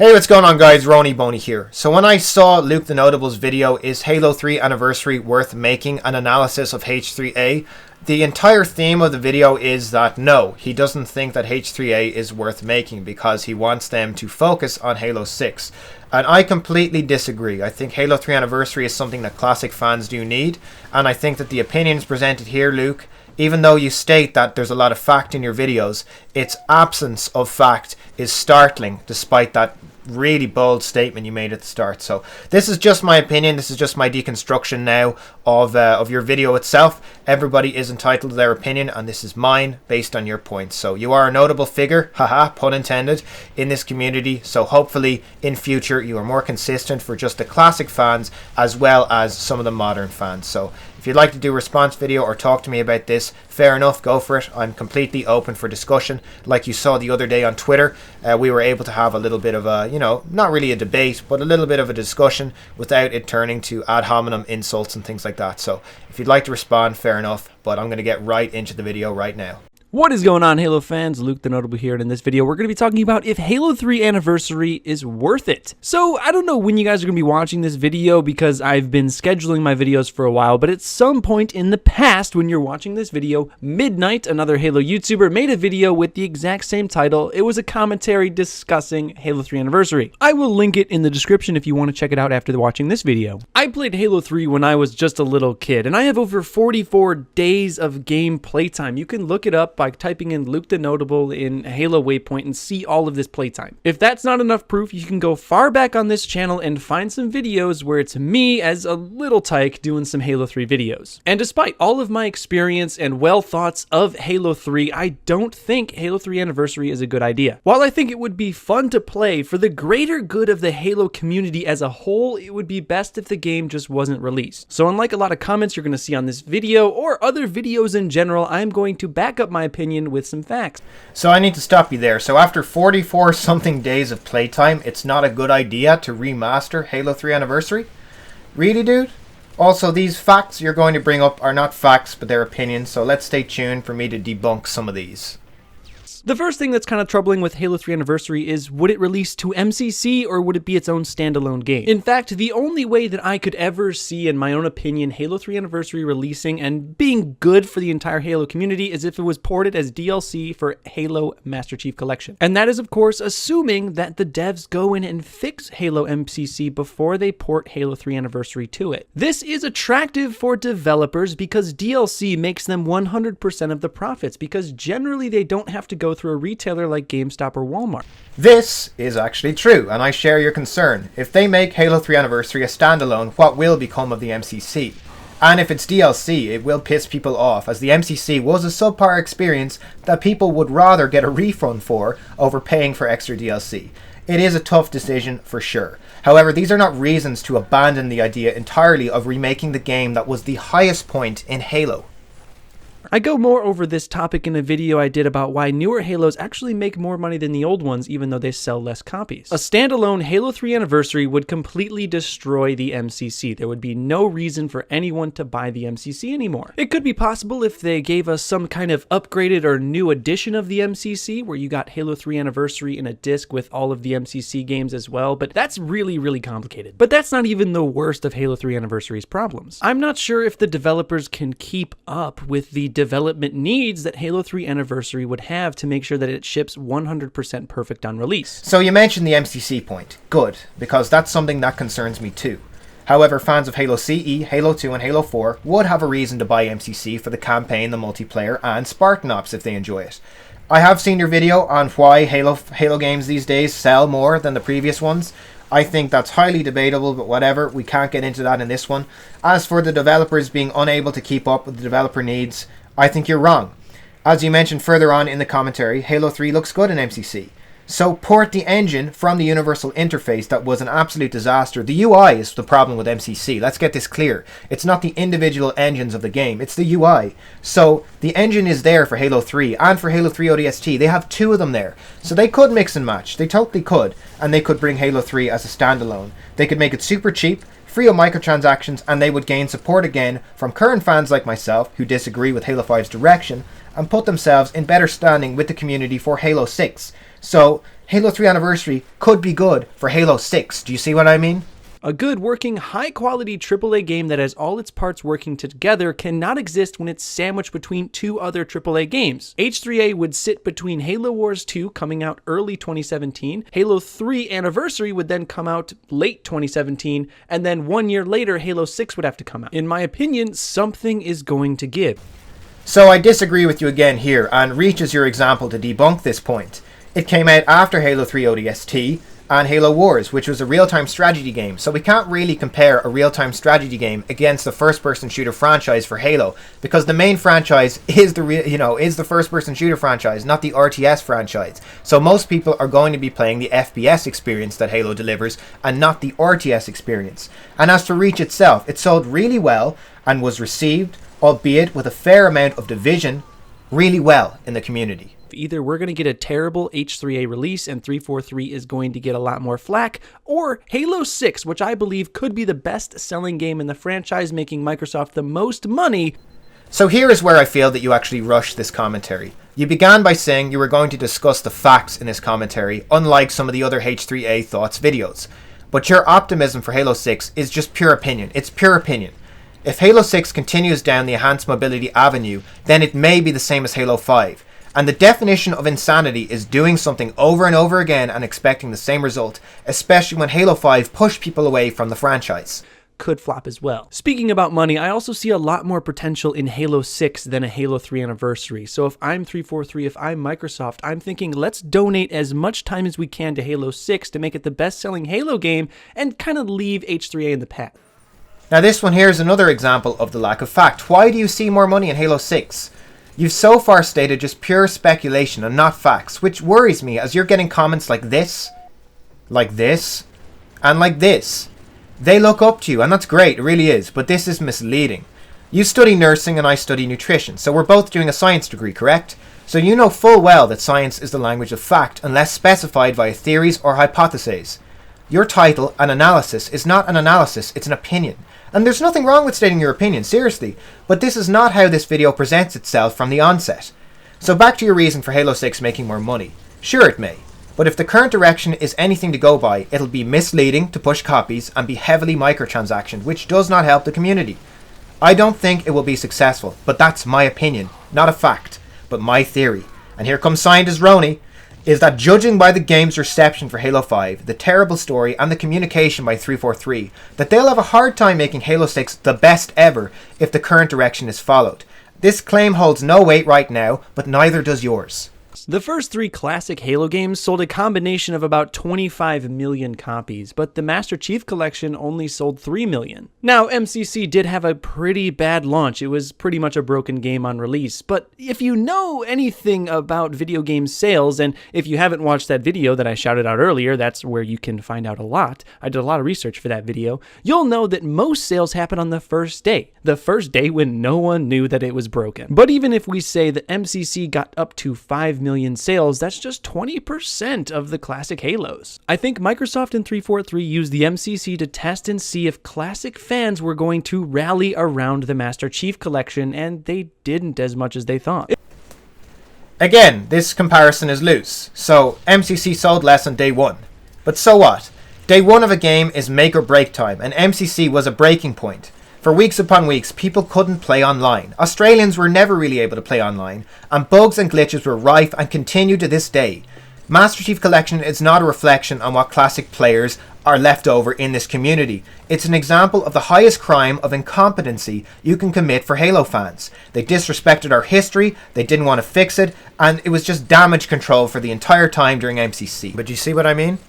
Hey, what's going on guys, Roniboney here. So when I saw Luke TheNotable's video, Is Halo 3 Anniversary Worth Making? An analysis of H3A, the entire theme of the video is that no, he doesn't think that H3A is worth making because he wants them to focus on Halo 6. And I completely disagree. I think Halo 3 Anniversary is something that classic fans do need, and I think that the opinions presented here, Luke, even though you state that there's a lot of fact in your videos, its absence of fact is startling despite that really bold statement you made at the start. So this is just my opinion. This is just my deconstruction now of your video itself. Everybody is entitled to their opinion, and this is mine based on your points. So you are a notable figure, haha, pun intended, in this community. So hopefully in future you are more consistent for just the classic fans as well as some of the modern fans. So if you'd like to do a response video or talk to me about this, fair enough, go for it. I'm completely open for discussion. Like you saw the other day on Twitter, we were able to have a little bit of a, not really a debate, but a little bit of a discussion without it turning to ad hominem insults and things like that. So if you'd like to respond, fair enough, but I'm going to get right into the video right now. What is going on, Halo fans? Luke the Notable here, and in this video we're going to be talking about if Halo 3 Anniversary is worth it. So I don't know when you guys are going to be watching this video because I've been scheduling my videos for a while, but at some point in the past when you're watching this video, Midnight, another Halo YouTuber, made a video with the exact same title. It was a commentary discussing Halo 3 Anniversary. I will link it in the description if you want to check it out after watching this video. I played Halo 3 when I was just a little kid, and I have over 44 days of game playtime. You can look it up by typing in Luke the Notable in Halo Waypoint and see all of this playtime. If that's not enough proof, you can go far back on this channel and find some videos where it's me as a little tyke doing some Halo 3 videos. And despite all of my experience and well thoughts of Halo 3, I don't think Halo 3 Anniversary is a good idea. While I think it would be fun to play for the greater good of the Halo community as a whole, it would be best if the game just wasn't released. So unlike a lot of comments you're going to see on this video or other videos in general, I'm going to back up my opinion with some facts. So I need to stop you there. So after 44 something days of playtime, it's not a good idea to remaster Halo 3 Anniversary? Really, dude? Also, these facts you're going to bring up are not facts, but they're opinions, so let's stay tuned for me to debunk some of these. The first thing that's kind of troubling with Halo 3 Anniversary is, would it release to MCC or would it be its own standalone game? In fact, the only way that I could ever see, in my own opinion, Halo 3 Anniversary releasing and being good for the entire Halo community is if it was ported as DLC for Halo Master Chief Collection. And that is, of course, assuming that the devs go in and fix Halo MCC before they port Halo 3 Anniversary to it. This is attractive for developers because DLC makes them 100% of the profits, because generally they don't have to go through a retailer like GameStop or Walmart. This is actually true, and I share your concern. If they make Halo 3 Anniversary a standalone, what will become of the MCC? And if it's DLC, it will piss people off, as the MCC was a subpar experience that people would rather get a refund for over paying for extra DLC. It is a tough decision for sure. However, these are not reasons to abandon the idea entirely of remaking the game that was the highest point in Halo. I go more over this topic in a video I did about why newer Halos actually make more money than the old ones, even though they sell less copies. A standalone Halo 3 Anniversary would completely destroy the MCC. There would be no reason for anyone to buy the MCC anymore. It could be possible if they gave us some kind of upgraded or new edition of the MCC, where you got Halo 3 Anniversary in a disc with all of the MCC games as well, but that's really, really complicated. But that's not even the worst of Halo 3 Anniversary's problems. I'm not sure if the developers can keep up with the development needs that Halo 3 Anniversary would have to make sure that it ships 100% perfect on release. So you mentioned the MCC point. Good, because that's something that concerns me too. However, fans of Halo CE, Halo 2 and Halo 4 would have a reason to buy MCC for the campaign, the multiplayer and Spartan Ops if they enjoy it. I have seen your video on why Halo games these days sell more than the previous ones. I think that's highly debatable, but whatever, we can't get into that in this one. As for the developers being unable to keep up with the developer needs, I think you're wrong. As you mentioned further on in the commentary, Halo 3 looks good in MCC. So port the engine from the universal interface that was an absolute disaster. The UI is the problem with MCC. Let's get this clear. It's not the individual engines of the game, it's the UI. So the engine is there for Halo 3 and for Halo 3 ODST. They have two of them there. So they could mix and match. They totally could. And they could bring Halo 3 as a standalone. They could make it super cheap, free of microtransactions, and they would gain support again from current fans like myself who disagree with Halo 5's direction and put themselves in better standing with the community for Halo 6. So Halo 3 Anniversary could be good for Halo 6. Do you see what I mean? A good, working, high-quality AAA game that has all its parts working together cannot exist when it's sandwiched between two other AAA games. H3A would sit between Halo Wars 2 coming out early 2017, Halo 3 Anniversary would then come out late 2017, and then 1 year later Halo 6 would have to come out. In my opinion, something is going to give. So I disagree with you again here, and Reach is your example to debunk this point. It came out after Halo 3 ODST, and Halo Wars, which was a real-time strategy game, so we can't really compare a real-time strategy game against the first-person shooter franchise for Halo, because the main franchise is the first-person shooter franchise, not the RTS franchise. So most people are going to be playing the FPS experience that Halo delivers, and not the RTS experience. And as for Reach itself, it sold really well and was received, albeit with a fair amount of division, really well in the community. Either we're going to get a terrible H3A release and 343 is going to get a lot more flack, or Halo 6, which I believe could be the best-selling game in the franchise, making Microsoft the most money. So here is where I feel that you actually rushed this commentary. You began by saying you were going to discuss the facts in this commentary, unlike some of the other H3A Thoughts videos. But your optimism for Halo 6 is just pure opinion. It's pure opinion. If Halo 6 continues down the enhanced mobility avenue, then it may be the same as Halo 5. And the definition of insanity is doing something over and over again and expecting the same result, especially when Halo 5 pushed people away from the franchise. Could flop as well. Speaking about money, I also see a lot more potential in Halo 6 than a Halo 3 Anniversary. So if I'm 343, if I'm Microsoft, I'm thinking let's donate as much time as we can to Halo 6 to make it the best-selling Halo game and kind of leave H3A in the past. Now this one here is another example of the lack of fact. Why do you see more money in Halo 6? You've so far stated just pure speculation and not facts, which worries me as you're getting comments like this, and like this. They look up to you, and that's great, it really is, but this is misleading. You study nursing and I study nutrition, so we're both doing a science degree, correct? So you know full well that science is the language of fact unless specified via theories or hypotheses. Your title, an analysis, is not an analysis, it's an opinion. And there's nothing wrong with stating your opinion, seriously, but this is not how this video presents itself from the onset. So back to your reason for Halo 6 making more money. Sure it may, but if the current direction is anything to go by, it'll be misleading to push copies and be heavily microtransaction, which does not help the community. I don't think it will be successful, but that's my opinion, not a fact, but my theory. And here comes scientist Ronnie, is that judging by the game's reception for Halo 5, the terrible story and the communication by 343, that they'll have a hard time making Halo 6 the best ever if the current direction is followed. This claim holds no weight right now, but neither does yours. The first three classic Halo games sold a combination of about 25 million copies, but the Master Chief Collection only sold 3 million. Now, MCC did have a pretty bad launch. It was pretty much a broken game on release, but if you know anything about video game sales, and if you haven't watched that video that I shouted out earlier, that's where you can find out a lot. I did a lot of research for that video. You'll know that most sales happen on the first day when no one knew that it was broken. But even if we say that MCC got up to 5 million sales, that's just 20% of the classic Halos. I think Microsoft and 343 used the MCC to test and see if classic fans were going to rally around the Master Chief Collection, and they didn't as much as they thought. Again, this comparison is loose, so MCC sold less on day one. But so what? Day one of a game is make or break time, and MCC was a breaking point. For weeks upon weeks, people couldn't play online. Australians were never really able to play online, and bugs and glitches were rife and continue to this day. Master Chief Collection is not a reflection on what classic players are left over in this community. It's an example of the highest crime of incompetency you can commit for Halo fans. They disrespected our history, they didn't want to fix it, and it was just damage control for the entire time during MCC. But you see what I mean?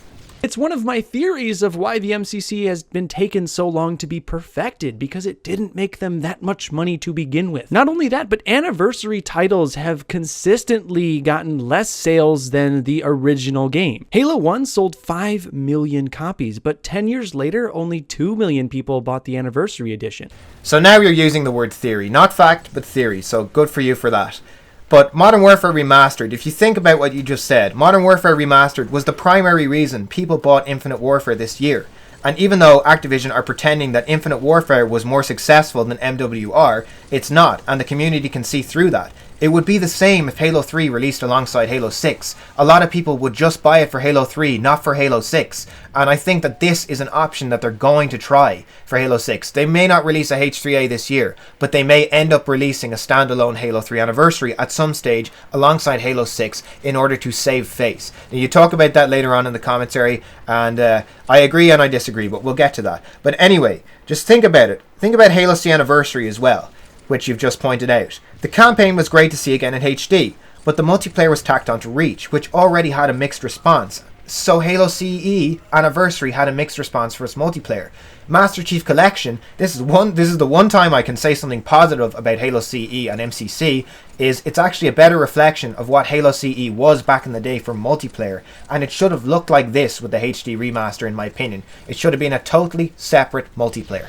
It's one of my theories of why the MCC has been taken so long to be perfected, because it didn't make them that much money to begin with. Not only that, but anniversary titles have consistently gotten less sales than the original game. Halo 1 sold 5 million copies, but 10 years later, only 2 million people bought the anniversary edition. So now you're using the word theory, not fact, but theory, so good for you for that. But Modern Warfare Remastered, if you think about what you just said, Modern Warfare Remastered was the primary reason people bought Infinite Warfare this year. And even though Activision are pretending that Infinite Warfare was more successful than MWR, it's not, and the community can see through that. It would be the same if Halo 3 released alongside Halo 6. A lot of people would just buy it for Halo 3, not for Halo 6. And I think that this is an option that they're going to try for Halo 6. They may not release a H3A this year, but they may end up releasing a standalone Halo 3 anniversary at some stage alongside Halo 6 in order to save face. Now, you talk about that later on in the commentary, and I agree and I disagree, but we'll get to that. But anyway, just think about it. Think about Halo C Anniversary as well, which you've just pointed out. The campaign was great to see again in HD, but the multiplayer was tacked onto Reach, which already had a mixed response. So Halo CE Anniversary had a mixed response for its multiplayer. Master Chief Collection, this is the one time I can say something positive about Halo CE and MCC, is it's actually a better reflection of what Halo CE was back in the day for multiplayer, and it should have looked like this with the HD remaster in my opinion. It should have been a totally separate multiplayer.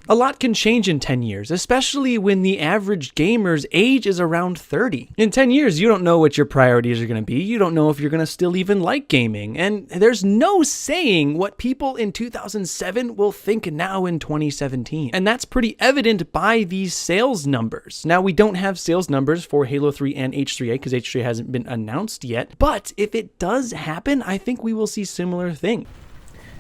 A lot can change in 10 years, especially when the average gamer's age is around 30. In 10 years, you don't know what your priorities are going to be. You don't know if you're going to still even like gaming. And there's no saying what people in 2007 will think now in 2017. And that's pretty evident by these sales numbers. Now, we don't have sales numbers for Halo 3 and H3A because H3A hasn't been announced yet. But if it does happen, I think we will see similar things.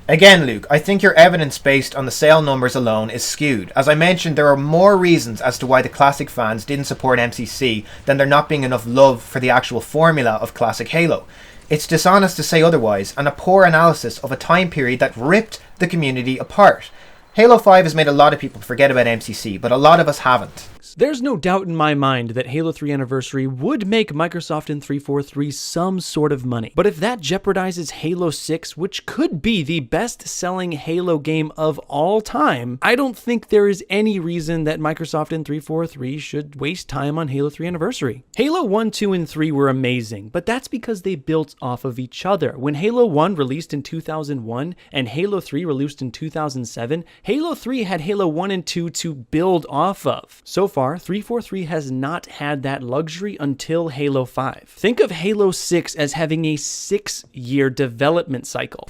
Again, Luke, I think your evidence based on the sale numbers alone is skewed. As I mentioned, there are more reasons as to why the classic fans didn't support MCC than there not being enough love for the actual formula of classic Halo. It's dishonest to say otherwise, and a poor analysis of a time period that ripped the community apart. Halo 5 has made a lot of people forget about MCC, but a lot of us haven't. There's no doubt in my mind that Halo 3 Anniversary would make Microsoft and 343 some sort of money. But if that jeopardizes Halo 6, which could be the best-selling Halo game of all time, I don't think there is any reason that Microsoft and 343 should waste time on Halo 3 Anniversary. Halo 1, 2, and 3 were amazing, but that's because they built off of each other. When Halo 1 released in 2001 and Halo 3 released in 2007, Halo 3 had Halo 1 and 2 to build off of. So far, 343 has not had that luxury until Halo 5. Think of Halo 6 as having a 6-year development cycle.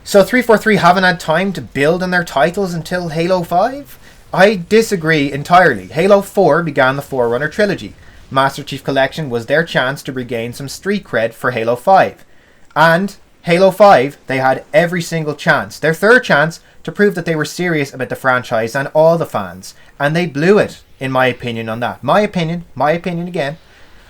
So 343 haven't had time to build on their titles until Halo 5? I disagree entirely. Halo 4 began the Forerunner trilogy. Master Chief Collection was their chance to regain some street cred for Halo 5. And Halo 5, they had every single chance, their third chance, to prove that they were serious about the franchise and all the fans. And they blew it, in my opinion, on that. My opinion again.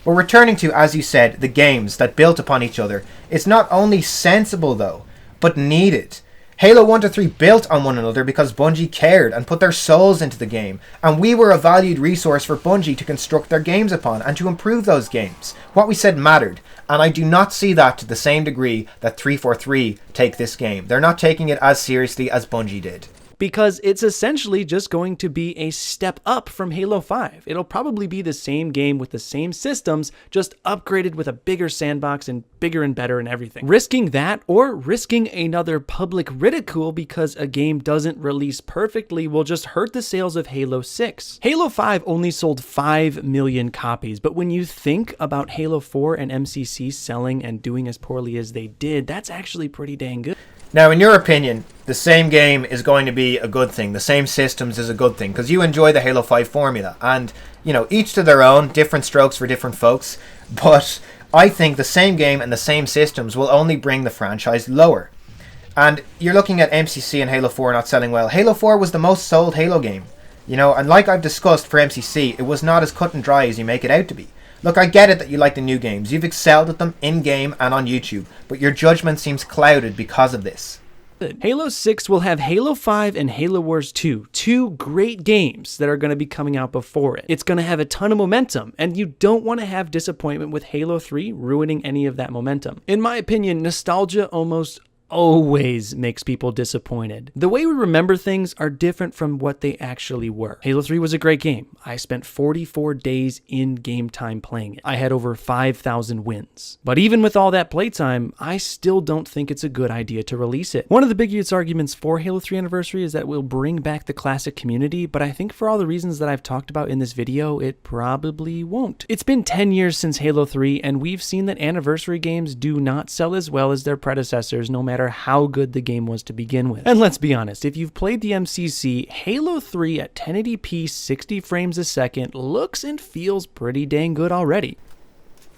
We're returning to, as you said, the games that built upon each other. It's not only sensible, though, but needed. Halo 1 to 3 built on one another because Bungie cared and put their souls into the game, and we were a valued resource for Bungie to construct their games upon and to improve those games. What we said mattered, and I do not see that to the same degree that 343 take this game. They're not taking it as seriously as Bungie did. Because it's essentially just going to be a step up from Halo 5. It'll probably be the same game with the same systems, just upgraded with a bigger sandbox and bigger and better and everything. Risking that or risking another public ridicule because a game doesn't release perfectly will just hurt the sales of Halo 6. Halo 5 only sold 5 million copies, but when you think about Halo 4 and MCC selling and doing as poorly as they did, that's actually pretty dang good. Now, in your opinion, the same game is going to be a good thing. The same systems is a good thing because you enjoy the Halo 5 formula. And, you know, each to their own, different strokes for different folks. But I think the same game and the same systems will only bring the franchise lower. And you're looking at MCC and Halo 4 not selling well. Halo 4 was the most sold Halo game. You know, and like I've discussed for MCC, it was not as cut and dry as you make it out to be. Look, I get it that you like the new games. You've excelled at them in-game and on YouTube, but your judgment seems clouded because of this. Halo 6 will have Halo 5 and Halo Wars 2, two great games that are going to be coming out before it. It's going to have a ton of momentum, and you don't want to have disappointment with Halo 3 ruining any of that momentum. In my opinion, nostalgia almost always makes people disappointed. The way we remember things are different from what they actually were. Halo 3 was a great game. I spent 44 days in game time playing it. I had over 5,000 wins. But even with all that playtime, I still don't think it's a good idea to release it. One of the biggest arguments for Halo 3 Anniversary is that it will bring back the classic community, but I think for all the reasons that I've talked about in this video, it probably won't. It's been 10 years since Halo 3, and we've seen that anniversary games do not sell as well as their predecessors, no matter matter how good the game was to begin with. And let's be honest, if you've played the MCC, Halo 3 at 1080p 60 frames a second looks and feels pretty dang good already.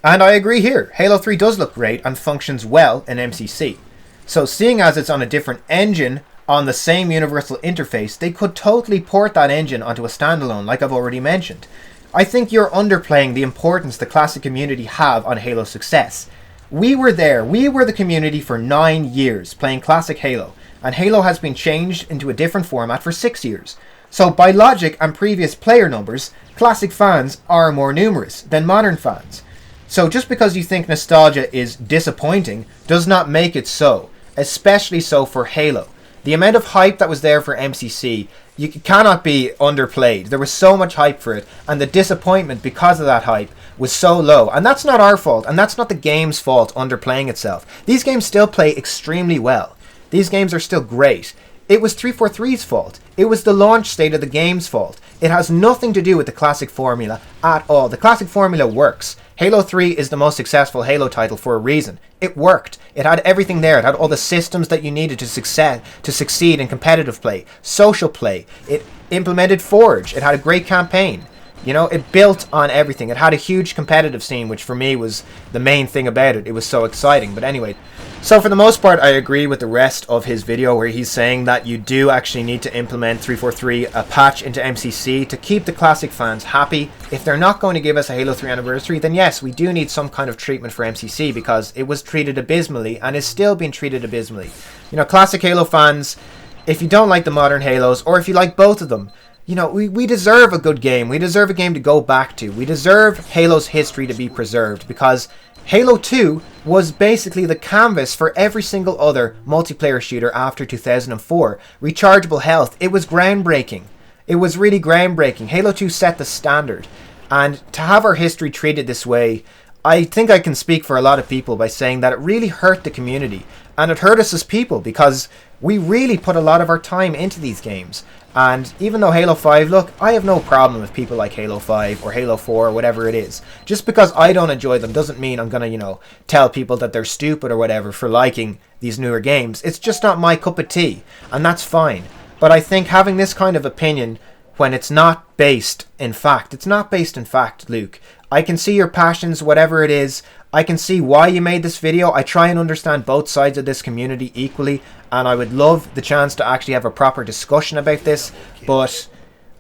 And I agree here. Halo 3 does look great and functions well in MCC. So seeing as it's on a different engine on the same universal interface, they could totally port that engine onto a standalone, like I've already mentioned. I think you're underplaying the importance the classic community have on Halo's success. We were there. We were the community for 9 years playing classic Halo, and Halo has been changed into a different format for 6 years. So by logic and previous player numbers, classic fans are more numerous than modern fans. So just because you think nostalgia is disappointing does not make it so, especially so for Halo. The amount of hype that was there for MCC, you cannot be underplayed. There was so much hype for it, and the disappointment because of that hype was so low. And that's not our fault, and that's not the game's fault underplaying itself. These games still play extremely well. These games are still great. It was 343's fault. It was the launch state of the game's fault. It has nothing to do with the classic formula at all. The classic formula works. Halo 3 is the most successful Halo title for a reason. It worked. It had everything there. It had all the systems that you needed to succeed in competitive play, social play. It implemented Forge. It had a great campaign. You know, it built on everything. It had a huge competitive scene, which for me was the main thing about it. It was so exciting. But anyway, so for the most part, I agree with the rest of his video where he's saying that you do actually need to implement 343, a patch into MCC to keep the classic fans happy. If they're not going to give us a Halo 3 anniversary, then yes, we do need some kind of treatment for MCC because it was treated abysmally and is still being treated abysmally. You know, classic Halo fans, if you don't like the modern Halos, or if you like both of them, you know, we deserve a good game. We deserve a game to go back to. We deserve Halo's history to be preserved because Halo 2 was basically the canvas for every single other multiplayer shooter after 2004. Rechargeable health, it was groundbreaking. It was really groundbreaking. Halo 2 set the standard. And to have our history treated this way, I think I can speak for a lot of people by saying that it really hurt the community. And it hurt us as people because we really put a lot of our time into these games. And even though Halo 5, look, I have no problem with people like Halo 5 or Halo 4 or whatever it is. Just because I don't enjoy them doesn't mean I'm going to, tell people that they're stupid or whatever for liking these newer games. It's just not my cup of tea, and that's fine. But I think having this kind of opinion when it's not based in fact, it's not based in fact, Luke. I can see your passions, whatever it is. I can see why you made this video. I try and understand both sides of this community equally, and I would love the chance to actually have a proper discussion about this, but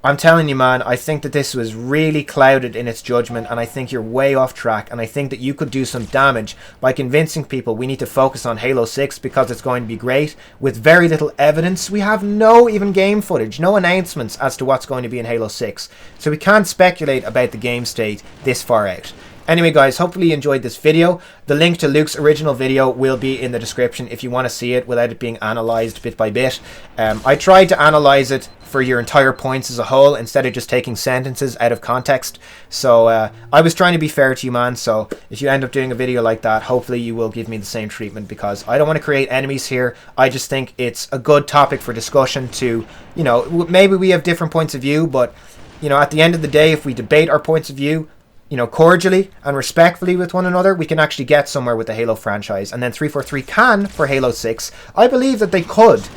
I'm telling you, man, I think that this was really clouded in its judgment, and I think you're way off track, and I think that you could do some damage by convincing people we need to focus on Halo 6 because it's going to be great, with very little evidence. We have no even game footage, no announcements as to what's going to be in Halo 6, so we can't speculate about the game state this far out. Anyway guys, hopefully you enjoyed this video. The link to Luke's original video will be in the description if you want to see it without it being analysed bit by bit. I tried to analyse it for your entire points as a whole instead of just taking sentences out of context. So I was trying to be fair to you, man. So if you end up doing a video like that, hopefully you will give me the same treatment because I don't want to create enemies here. I just think it's a good topic for discussion to, maybe we have different points of view, but, at the end of the day, if we debate our points of view, cordially and respectfully with one another, we can actually get somewhere with the Halo franchise. And then 343 can for Halo 6. I believe that they could,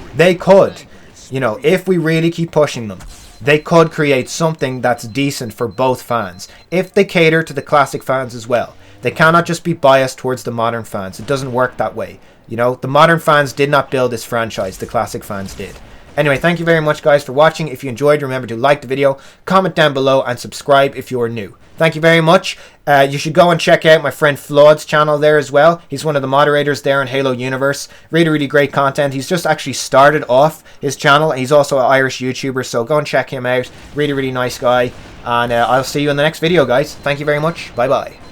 if we really keep pushing them, they could create something that's decent for both fans. If they cater to the classic fans as well. They cannot just be biased towards the modern fans. It doesn't work that way. The modern fans did not build this franchise. The classic fans did. Anyway, thank you very much, guys, for watching. If you enjoyed, remember to like the video, comment down below, and subscribe if you're new. Thank you very much. You should go and check out my friend Flood's channel there as well. He's one of the moderators there in Halo Universe. Really, really great content. He's just actually started off his channel. He's also an Irish YouTuber, so go and check him out. Really, really nice guy. And I'll see you in the next video, guys. Thank you very much. Bye-bye.